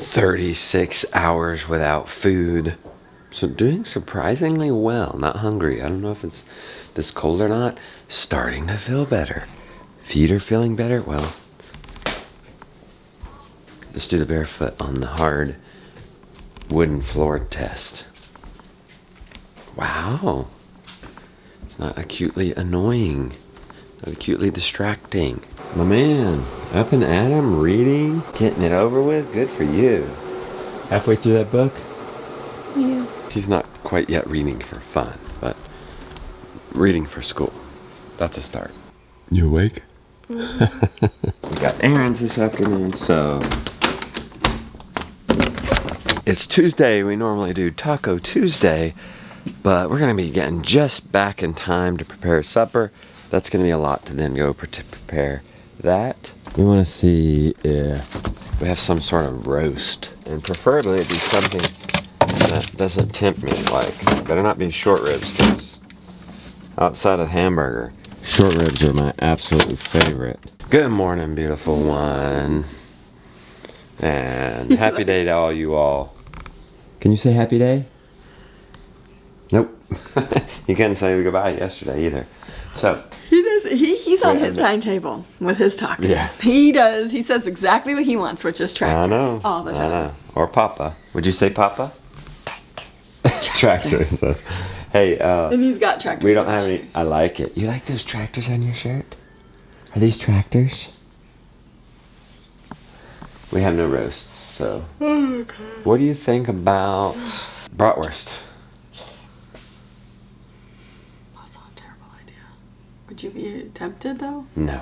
36 hours without food. So doing surprisingly well. Not hungry. I don't know if it's this cold or not. Starting to feel better. Feet are feeling better. Well, let's do the barefoot on the hard wooden floor test. Wow. It's not acutely annoying. Not acutely distracting. My man, up and at 'em, reading, getting it over with. Good for you. Halfway through that book? Yeah. He's not quite yet reading for fun, but reading for school. That's a start. You awake? Mm-hmm. We got errands this afternoon, so it's Tuesday. We normally do Taco Tuesday, but we're gonna be getting just back in time to prepare supper. That's gonna be a lot to then go to prepare that. We wanna see if we have some sort of roast, and preferably it'd be something that doesn't tempt me, like, better not be short ribs, because outside of hamburger, short ribs are my absolute favorite. Good morning, beautiful one. And happy day to all you all. Can you say happy day? Nope. You couldn't say goodbye yesterday either. So he does. He's on his timetable with his taco. Yeah. He does. He says exactly what he wants, which is tractor. I know. All the time. I know. Or Papa. Would you say Papa? Tractor says. Hey. And he's got tractors. We don't have any. I like it. You like those tractors on your shirt? Are these tractors? We have no roasts, so. Okay. What do you think about bratwurst? That's not a terrible idea. Would you be tempted though? No.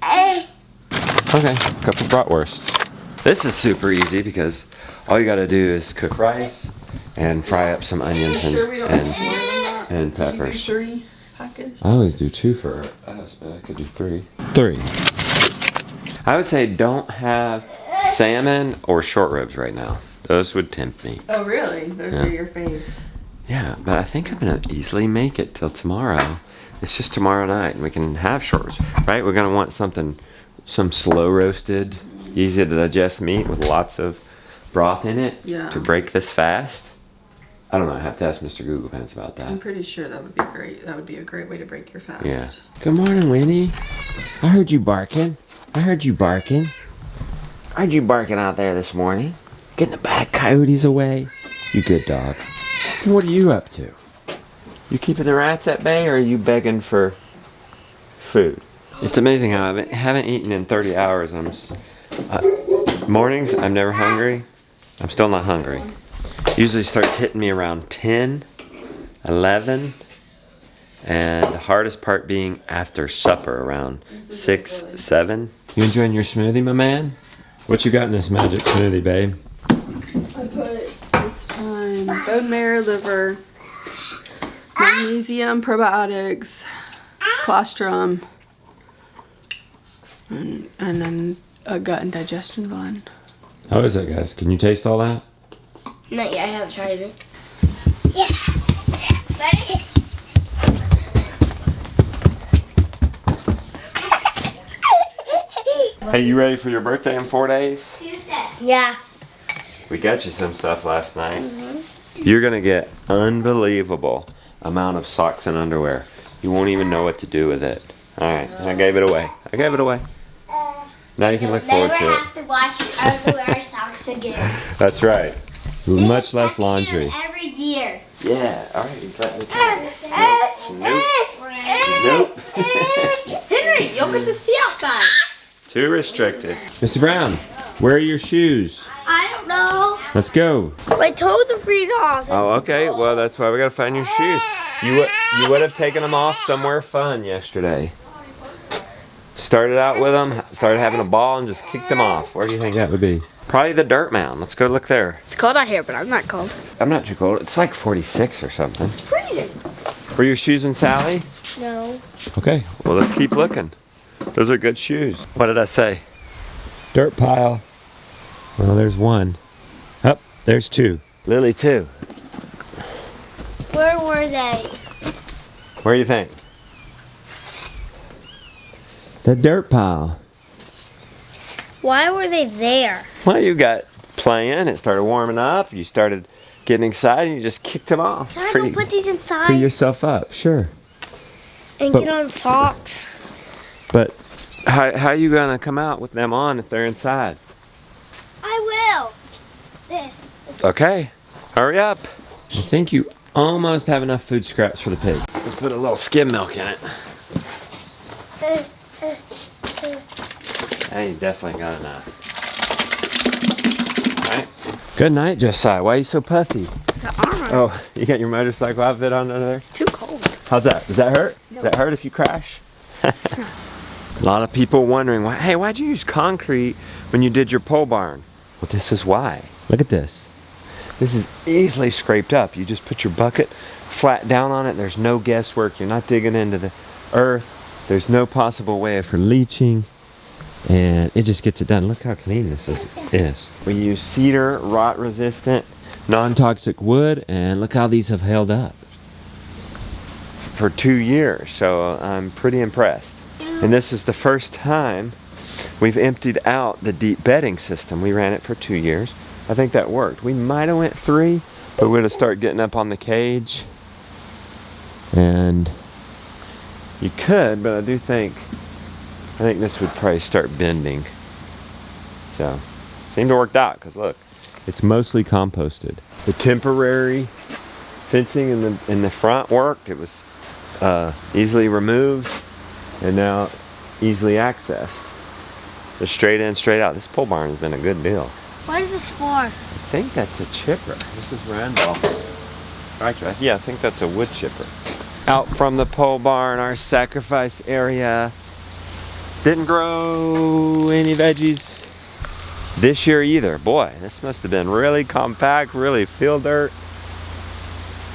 Okay, a couple bratwursts. This is super easy because all you gotta do is cook rice and fry up some onions and peppers. Did you do 3 packages? I always do 2 for us, but I could do 3. 3. I would say don't have salmon or short ribs right now. Those would tempt me. Oh really? Those are your faves. Yeah, but I think I'm gonna easily make it till tomorrow. It's just tomorrow night and we can have short ribs, right? We're gonna want some slow roasted, easy to digest meat with lots of broth in it to break this fast. I don't know, I have to ask Mr. Google Pants about that. I'm pretty sure that would be great. That would be a great way to break your fast. Yeah. Good morning, Winnie. I heard you barking. I heard you barking out there this morning. Getting the bad coyotes away. You good dog. And what are you up to? You keeping the rats at bay or are you begging for food? It's amazing how I haven't eaten in 30 hours. Mornings, I'm never hungry. I'm still not hungry. Usually starts hitting me around 10, 11, and the hardest part being after supper around 6, 7. You enjoying your smoothie, my man? What you got in this magic smoothie, babe? I put this time bone marrow, liver, magnesium, probiotics, colostrum, and then a gut and digestion blend. How is that, guys? Can you taste all that? Not yet, I haven't tried it. Yeah. Ready? Hey, you ready for your birthday in 4 days? Tuesday. Yeah. We got you some stuff last night. You're gonna get unbelievable amount of socks and underwear. You won't even know what to do with it. Alright, I gave it away. Now you can look forward to it. Never have to wash or wear socks again. That's right. Much less laundry. Every year. Yeah, alright, he's letting me Nope. Henry, you'll get to see outside. Too restricted. Mr. Brown, where are your shoes? I don't know. Let's go. My toes are freeze off. Oh, okay. Well, that's why we gotta find your shoes. You would have taken them off somewhere fun yesterday. Started out with them, started having a ball, and just kicked them off. Where do you think that would be? Probably the dirt mound. Let's go look there. It's cold out here, but I'm not cold. I'm not too cold. It's like 46 or something. It's freezing. Were your shoes in Sally? No. Okay. Well, let's keep looking. Those are good shoes. What did I say? Dirt pile. Well, there's one. Oh, there's 2. Lily, 2. Where were they? Where do you think? The dirt pile. Why were they there? Well, you got playing, it started warming up, you started getting excited, and you just kicked them off. Can I go put these inside? Free yourself up, sure. And get on socks. But how you gonna come out with them on if they're inside? I will. This. Okay, hurry up. I think you almost have enough food scraps for the pig. Let's put a little skim milk in it. Hey, you definitely got enough. Alright. Good night, Josiah. Why are you so puffy? The armor. Oh, you got your motorcycle outfit on under there? It's too cold. How's that? Does that hurt? No. Does that hurt if you crash? A lot of people wondering, why'd you use concrete when you did your pole barn? Well, this is why. Look at this. This is easily scraped up. You just put your bucket flat down on it. There's no guesswork. You're not digging into the earth. There's no possible way for leaching. And it just gets it done. Look how clean this is. We use cedar, rot resistant, non-toxic wood, and look how these have held up for 2 years. So I'm pretty impressed. And this is the first time we've emptied out the deep bedding system. We ran it for 2 years. I think that worked. We might have went 3, but we're gonna start getting up on the cage. And you could, but I think this would probably start bending. So, seemed to work out, because look, it's mostly composted. The temporary fencing in the front worked. It was easily removed, and now easily accessed. Just straight in, straight out. This pole barn has been a good deal. What is this for? I think that's a chipper. This is Randolph's. Yeah, I think that's a wood chipper. Out from the pole barn, our sacrifice area. Didn't grow any veggies this year either. Boy, this must have been really compact, really field dirt.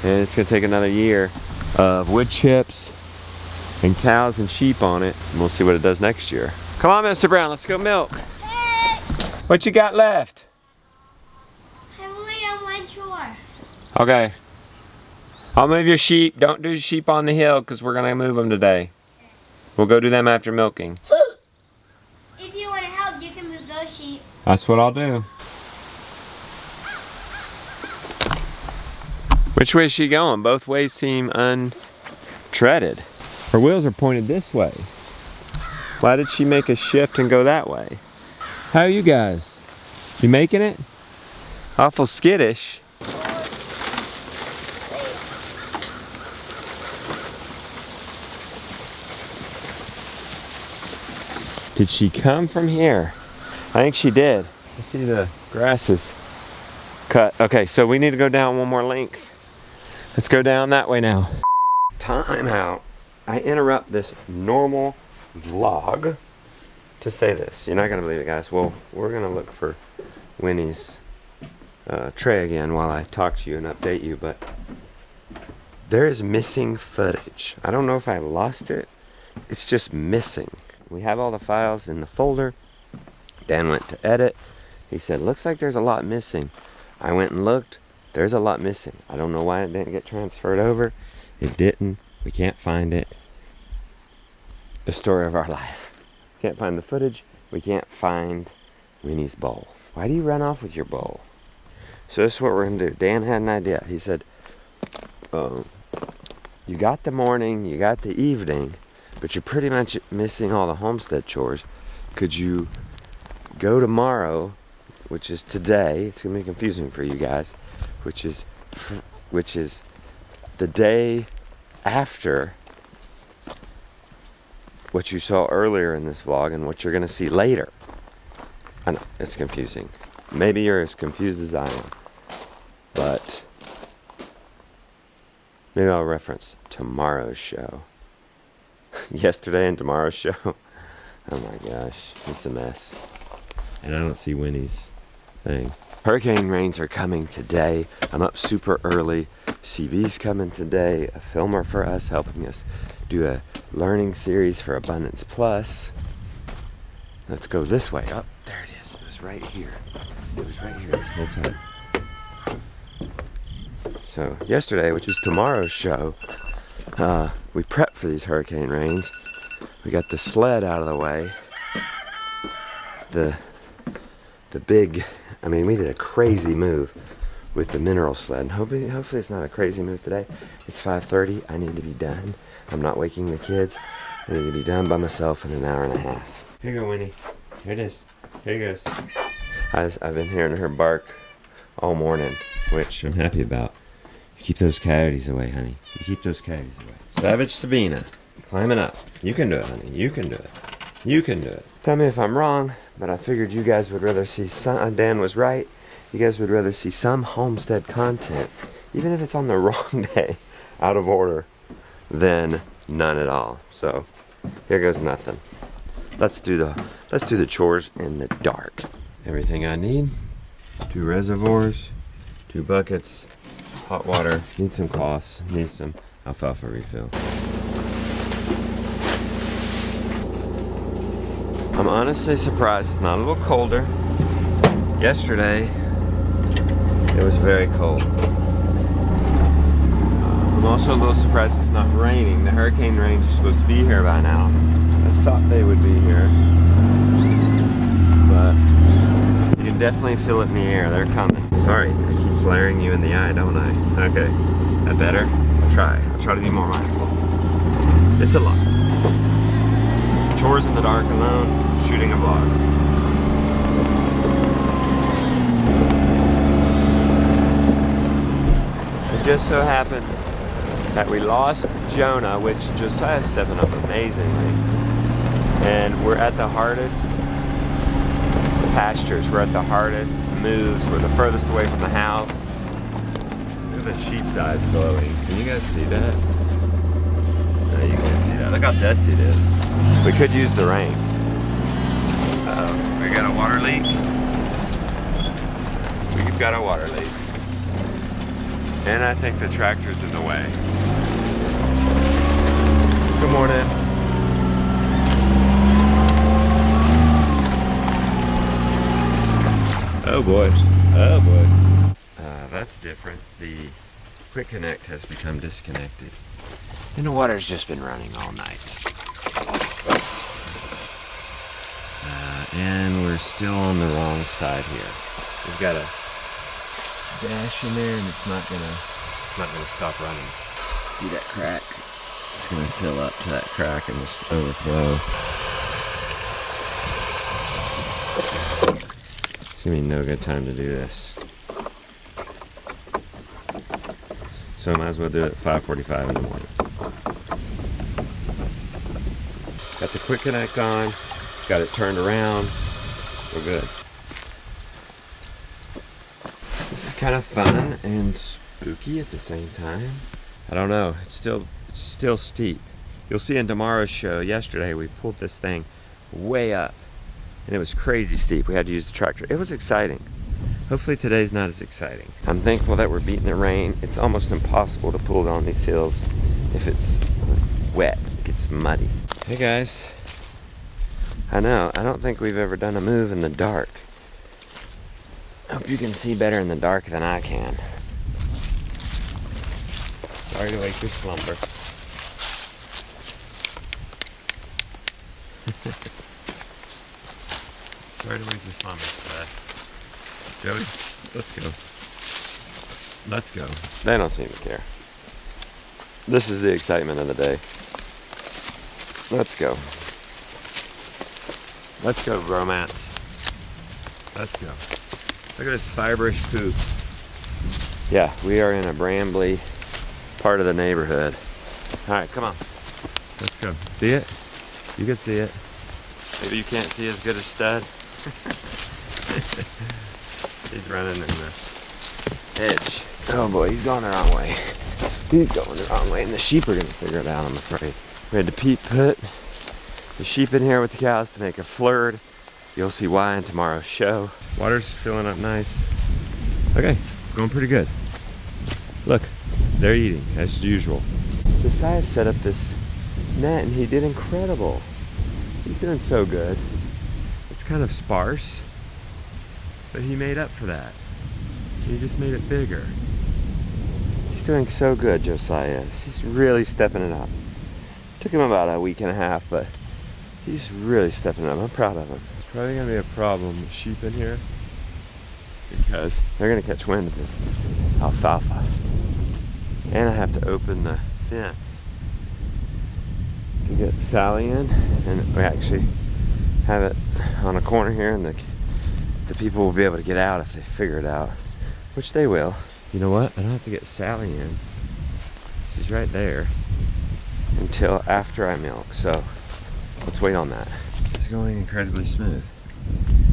And it's gonna take another year of wood chips and cows and sheep on it. And we'll see what it does next year. Come on, Mr. Brown, let's go milk. Hey! What you got left? I'm only on one chore. Okay. I'll move your sheep. Don't do sheep on the hill because we're gonna move them today. We'll go do them after milking. If you want to help, you can move those sheep. That's what I'll do. Which way is she going? Both ways seem untreaded. Her wheels are pointed this way. Why did she make a shift and go that way? How are you guys? You making it? Awful skittish. Did she come from here? I think she did. I see the grass is cut. Okay, so we need to go down one more length. Let's go down that way now. Time out. I interrupt this normal vlog to say this. You're not gonna believe it, guys. Well, we're gonna look for Winnie's tray again while I talk to you and update you, but there is missing footage. I don't know if I lost it. It's just missing. We have all the files in the folder. Dan went to edit. He said, looks like there's a lot missing. I went and looked. There's a lot missing. I don't know why it didn't get transferred over. It didn't. We can't find it. The story of our life. Can't find the footage. We can't find Winnie's bowl. Why do you run off with your bowl? So this is what we're going to do. Dan had an idea. He said, you got the morning, you got the evening, but you're pretty much missing all the homestead chores. Could you go tomorrow, which is today? It's gonna be confusing for you guys, which is the day after what you saw earlier in this vlog and what you're gonna see later. I know it's confusing. Maybe you're as confused as I am, but maybe I'll reference tomorrow's show. Yesterday and tomorrow's show. Oh my gosh, it's a mess. And I don't see Winnie's thing. Hurricane rains are coming today. I'm up super early. CB's coming today. A filmer for us, helping us do a learning series for Abundance Plus. Let's go this way. Oh, there it is. It was right here. It was right here this whole time. So yesterday, which is tomorrow's show, we prepped for these hurricane rains. We got the sled out of the way. The big I mean, we did a crazy move with the mineral sled. And hopefully it's not a crazy move today. It's 5:30. I need to be done. I'm not waking the kids. I need to be done by myself in an hour and a half. Here you go, Winnie. Here it is. Here he goes. I've been hearing her bark all morning, which I'm happy about. You keep those coyotes away, honey. You keep those coyotes away. Savage Sabina, climbing up. You can do it, honey. You can do it. You can do it. Tell me if I'm wrong, but I figured you guys would rather see some, Dan was right. You guys would rather see some homestead content, even if it's on the wrong day, out of order, than none at all. So here goes nothing. Let's do the chores in the dark. Everything I need: 2 reservoirs, 2 buckets, hot water, need some cloths, need some alfalfa refill. I'm honestly surprised it's not a little colder. Yesterday, it was very cold. I'm also a little surprised it's not raining. The hurricane rains are supposed to be here by now. I thought they would be here. But you can definitely feel it in the air. They're coming. Sorry, I keep glaring you in the eye, don't I? Okay, that better? I'll try to be more mindful. It's a lot. Chores in the dark alone, shooting a vlog. It just so happens that we lost Jonah, which Josiah's stepping up amazingly. And we're at the hardest pastures. We're at the hardest moves. We're the furthest away from the house. Look at the sheep's eyes glowing. Can you guys see that? No, you can't see that. Look how dusty it is. We could use the rain. Uh-oh, we got a water leak. We've got a water leak. And I think the tractor's in the way. Good morning. Oh boy. Oh boy. That's different. The quick connect has become disconnected. And the water's just been running all night. And we're still on the wrong side here. We've got a dash in there and it's not gonna stop running. See that crack? It's gonna fill up to that crack and just overflow. It's gonna be no good time to do this. So I might as well do it at 5:45 in the morning. Got the quick connect on, got it turned around, we're good. This is kind of fun and spooky at the same time. I don't know, it's still steep. You'll see in tomorrow's show, yesterday we pulled this thing way up and it was crazy steep. We had to use the tractor. It was exciting. Hopefully today's not as exciting. I'm thankful that we're beating the rain. It's almost impossible to pull down these hills if it's wet, it gets muddy. Hey guys, I know, I don't think we've ever done a move in the dark. Hope you can see better in the dark than I can. Sorry to wake your slumber. Sorry to wake your slumber today. Joey, let's go. Let's go. They don't seem to care. This is the excitement of the day. Let's go. Let's go, romance. Let's go. Look at this fibrous poop. Yeah, we are in a brambly part of the neighborhood. All right, come on. Let's go. See it? You can see it. Maybe you can't see as good as Stud. He's running in the edge. Oh boy, he's going the wrong way. He's going the wrong way, and the sheep are gonna figure it out, I'm afraid. We had to put the sheep in here with the cows to make a flurd. You'll see why in tomorrow's show. Water's filling up nice. Okay, it's going pretty good. Look, they're eating as usual. Josiah set up this net and he did incredible. He's doing so good. It's kind of sparse, but he made up for that. He just made it bigger. He's doing so good, Josiah is. He's really stepping it up. Took him about a week and a half, but he's really stepping up. I'm proud of him. It's probably gonna be a problem with sheep in here. because they're gonna catch wind of this alfalfa. And I have to open the fence to get Sally in, and we actually have it on a corner here, and the people will be able to get out if they figure it out, which they will. You know what? I don't have to get Sally in. She's right there until after I milk, so let's wait on that. It's going incredibly smooth.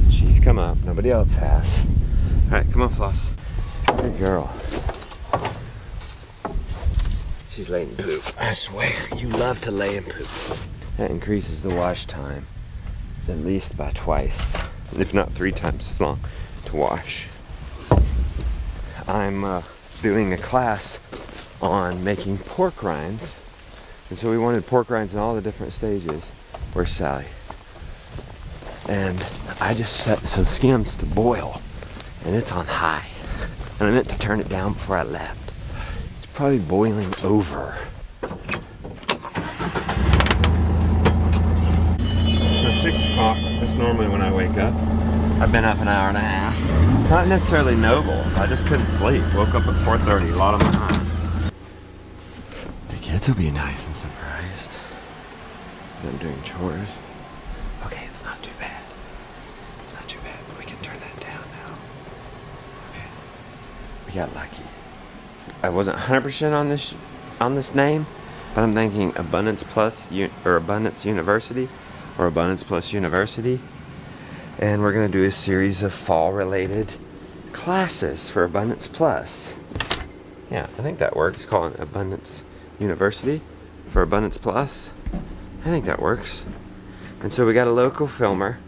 She's come up, nobody else has. All right, come on, Floss. Good girl. She's laying poop. I swear, you love to lay in poop. That increases the wash time at least by twice, if not 3 times as long to wash. I'm doing a class on making pork rinds, and so we wanted pork rinds in all the different stages. Where's Sally? And I just set some skims to boil, and it's on high, and I meant to turn it down before I left. It's probably boiling over. So 6 o'clock, that's normally when I wake up. I've been up an hour and a half. Not necessarily noble, I just couldn't sleep. Woke up at 4:30, a lot on my mind. The kids will be nice and surprised that I'm doing chores. Okay, it's not too bad. It's not too bad, but we can turn that down now. Okay, we got lucky. I wasn't 100% on this name, but I'm thinking Abundance Plus or Abundance University or Abundance Plus University. And we're gonna do a series of fall related classes for Abundance Plus. Yeah, I think that works. Call it Abundance University for Abundance Plus. I think that works. And so we got a local filmer.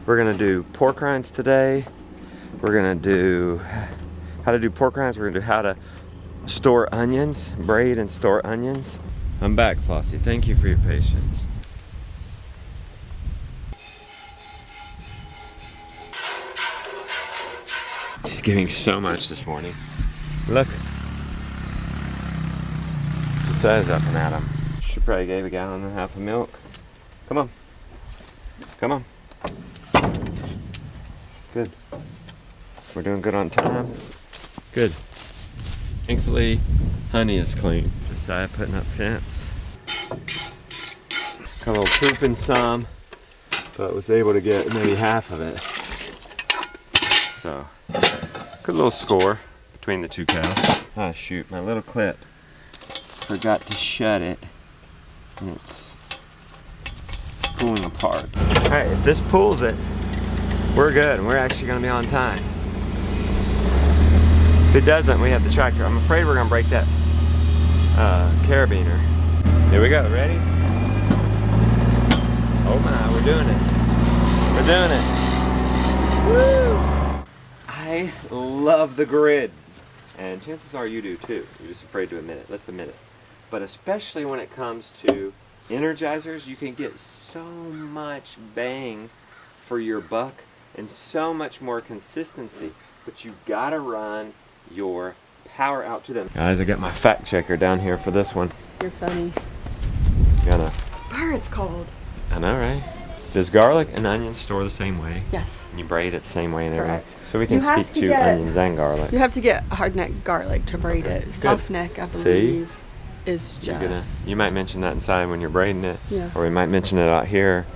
We're gonna do pork rinds today. We're gonna do how to do pork rinds. We're gonna do how to store onions, braid and store onions. I'm back, Flossie. Thank you for your patience. She's giving so much this morning. Look. Josiah's up and at him. She probably gave a gallon and a half of milk. Come on. Come on. Good. We're doing good on time. Good. Thankfully, honey is clean. Josiah putting up fence. Got a little poop in some, but was able to get maybe half of it. So, good little score between the 2 cows. Ah, shoot, my little clip. Forgot to shut it, and it's pulling apart. All right, if this pulls it, we're good, and we're actually gonna be on time. If it doesn't, we have the tractor. I'm afraid we're gonna break that carabiner. Here we go, ready? Oh my, we're doing it. We're doing it. Woo! I love the grid, and chances are you do too. You're just afraid to admit it. Let's admit it. But especially when it comes to energizers, you can get so much bang for your buck and so much more consistency. But you gotta run your power out to them. Guys, I got my fact checker down here for this one. You're funny. Gonna. It's cold. I know, right? Does garlic and onions store the same way? Yes. And you braid it the same way and everything. Correct. So we can You have speak to to get- onions and garlic. You have to get hard neck garlic to braid Okay, it. good. Soft neck, I See? believe, is just. You might mention that inside when you're braiding it, Yeah. or we might mention it out here.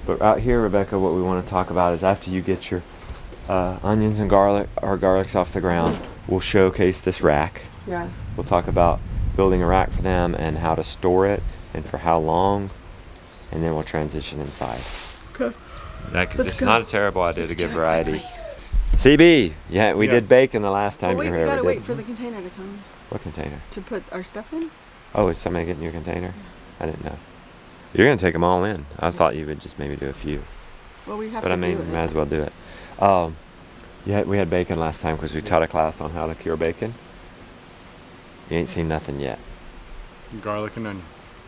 But out here, Rebecca, what we want to talk about is after you get your onions and garlic or garlics off the ground, we'll showcase this rack. Yeah. We'll talk about building a rack for them and how to store it and for how long, and then we'll transition inside. Okay. It's go. not a terrible idea Let's to give do it variety. quickly. CB, yeah, we Yeah. did bacon the last time Well, you wait, were we here. gotta we wait did. for the container to come What container? to put our stuff in. Oh, is somebody getting your container? I didn't know. You're gonna take them all in. I thought you would just maybe do a few, Well, we have but to I mean, do we it. might as well do it. Yeah, we had bacon last time because we taught a class on how to cure bacon. You ain't seen nothing yet. Garlic and onions.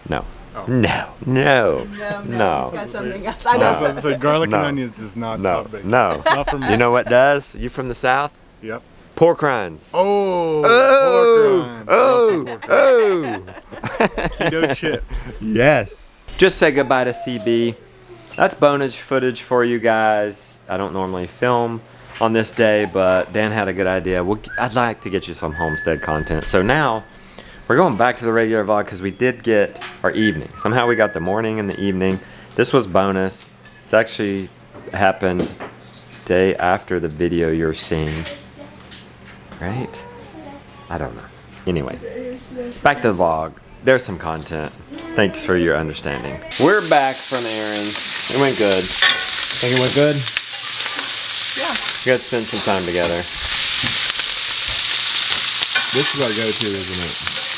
No. Oh. No. No. Got something else. I I was know. about to say garlic No. and onions is not No. top bacon. No. Not for me. You know what does? You from the South? Yep. Pork rinds. Oh. Oh. Pork rinds. Oh. Pork Oh. rinds. Keto chips. Yes. Just say goodbye to CB. That's bonus footage for you guys. I don't normally film on this day, but Dan had a good idea. I'd like to get you some homestead content. So now we're going back to the regular vlog because we did get our evening. Somehow we got the morning and the evening. This was bonus. It's actually happened day after the video you're seeing. Right? I don't know. Anyway, back to the vlog. There's some content. Thanks for your understanding. We're back from errands. It went good. Think it went good? Yeah. We got to spend some time together. This is our go-to, isn't it?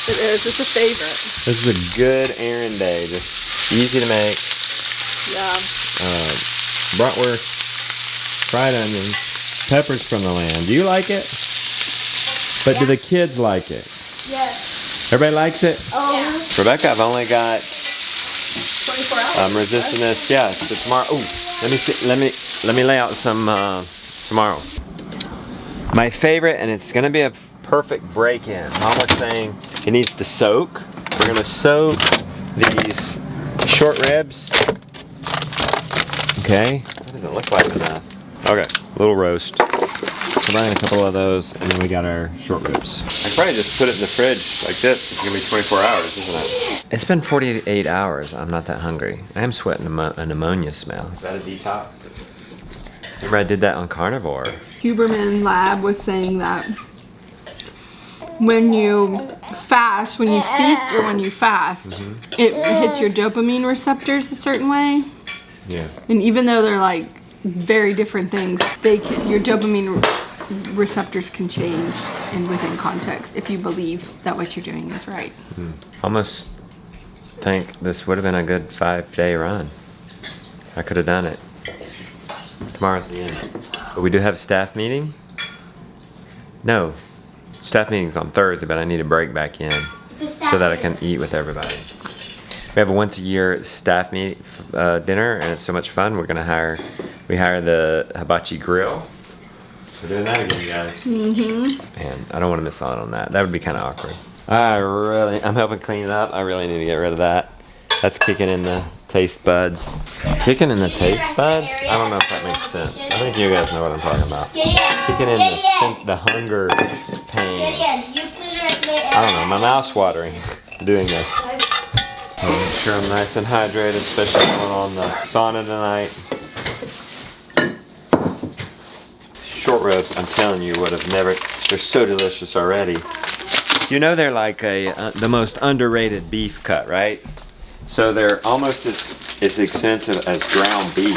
It is. It's a favorite. This is a good errand day. Just easy to make. Yeah. Bratwurst, fried onions, peppers from the land. Do you like it? But do the kids like it? Yes. Everybody likes it? Oh. Rebecca, I've only got 24 hours. I'm resisting this. Yeah, so tomorrow. Oh, let me see. Let me lay out some tomorrow. My favorite, and it's gonna be a perfect break-in. Mom was saying it needs to soak. We're gonna soak these short ribs. Okay, that doesn't look like enough. Okay, little roast. So buying a couple of those, and then we got our short ribs. I could probably just put it in the fridge like this. It's gonna be 24 hours, isn't it? It's been 48 hours. I'm not that hungry. I am sweating a pneumonia smell. Is that a detox? Remember I did that on carnivore. Huberman Lab was saying that when you fast, when you feast or when you fast, it hits your dopamine receptors a certain way. Yeah. And even though they're like very different things, your dopamine receptors can change and within context if you believe that what you're doing is right. Almost think this would have been a good 5-day run. I could have done it. Tomorrow's the end. But we do have a staff meeting. No, staff meeting's on Thursday, but I need to break back in so that I can eat with everybody. We have a once a year staff dinner, and it's so much fun. We hire the hibachi grill. We're doing that again, guys. And I don't want to miss out on that. That would be kind of awkward. I'm helping clean it up. I really need to get rid of that. That's kicking in the taste buds. Kicking in the taste buds? I don't know if that makes sense. I think you guys know what I'm talking about. Kicking in the hunger pains. I don't know, my mouth's watering doing this. I'll make sure I'm nice and hydrated, especially going on the sauna tonight. Short ribs, I'm telling you, they're so delicious already. You know they're like the most underrated beef cut, right? So they're almost as expensive as ground beef,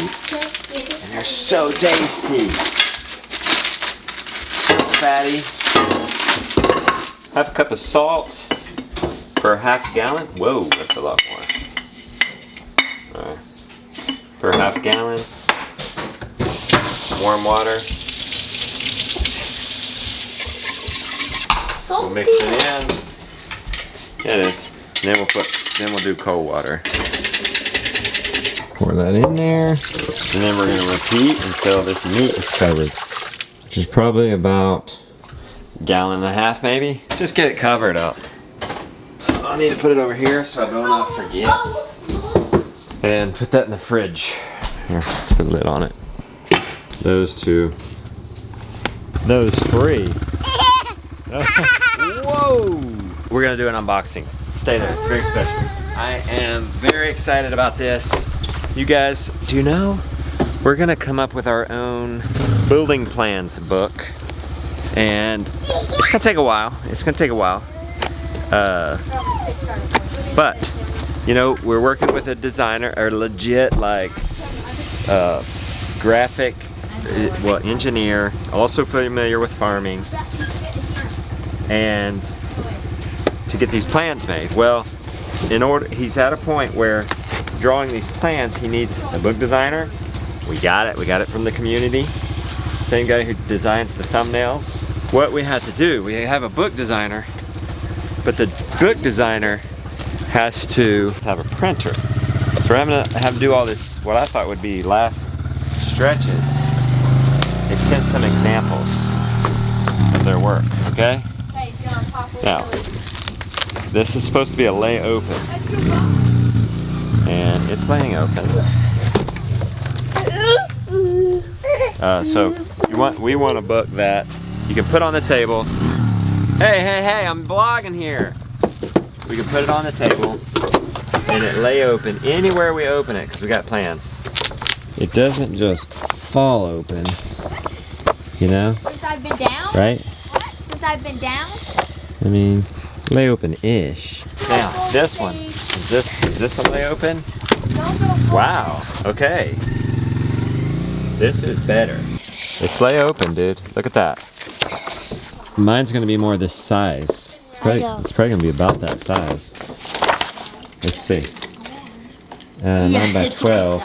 and they're so tasty. So fatty. Half a cup of salt per half gallon. Whoa, that's a lot more. Per half gallon. Warm water. We'll mix it in. Yeah, it is. And then we'll do cold water. Pour that in there. And then we're gonna repeat until this meat is covered. Which is probably about a gallon and a half maybe. Just get it covered up. I need to put it over here so I don't forget. And put that in the fridge. Here, let's put a lid on it. Those two. Those three. Whoa! We're gonna do an unboxing. Stay there, it's very special. I am very excited about this. You guys, do you know? We're gonna come up with our own building plans book. And it's gonna take a while. But, you know, we're working with a designer, or legit like graphic, engineer, also familiar with farming. And to get these plans made. Well, he's at a point where drawing these plans, he needs a book designer. We got it from the community. Same guy who designs the thumbnails. What we had to do, we have a book designer, but the book designer has to have a printer. So we're having to do all this, what I thought would be last stretches. They sent some examples of their work, okay? Now, this is supposed to be a lay open, and it's laying open. So we want to book that. You can put on the table. Hey, I'm vlogging here. We can put it on the table and it lay open anywhere we open it because we got plans. It doesn't just fall open, you know? Since I've been down? Right? What? Since I've been down? I mean, lay open-ish. Now, this one, is this a lay open? Don't go full Wow, okay. This is better. It's lay open, dude. Look at that. Mine's gonna be more this size. It's probably gonna be about that size. Let's see. 9 by 12.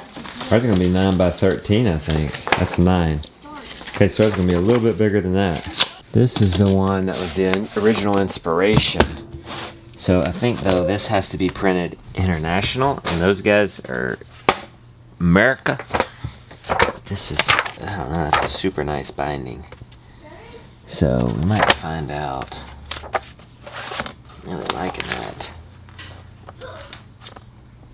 Ours is gonna be 9 by 13, I think. That's 9. Okay, so it's gonna be a little bit bigger than that. This is the one that was the original inspiration. So I think though this has to be printed international, and those guys are America. This is, I don't know, that's a super nice binding. So we might find out. I'm really liking that.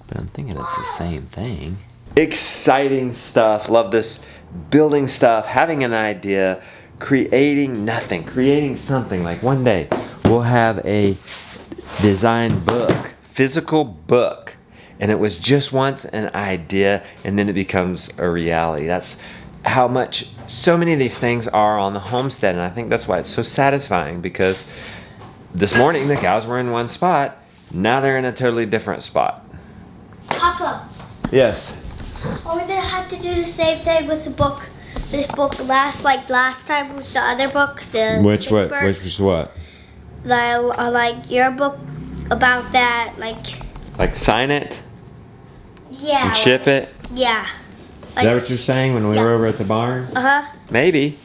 But I'm thinking it's the same thing. Exciting stuff. Love this building stuff, having an idea, creating nothing, creating something. Like one day we'll have a design book, physical book, and it was just once an idea and then it becomes a reality. That's how much so many of these things are on the homestead, and I think that's why it's so satisfying, because this morning the cows were in one spot, now they're in a totally different spot. Papa, Yes. are we gonna have to do the same thing with the book? This book last time with the other book, the Which Big Bird? was what? Like your book about that, Like sign it yeah. and ship it? Yeah. Is that what you're saying when we were Yeah. over at the barn? Uh-huh. Maybe.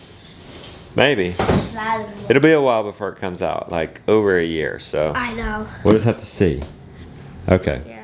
Maybe. That is It'll be a while before it comes out, like over a year, so I know. we'll just have to see. Okay. Yeah.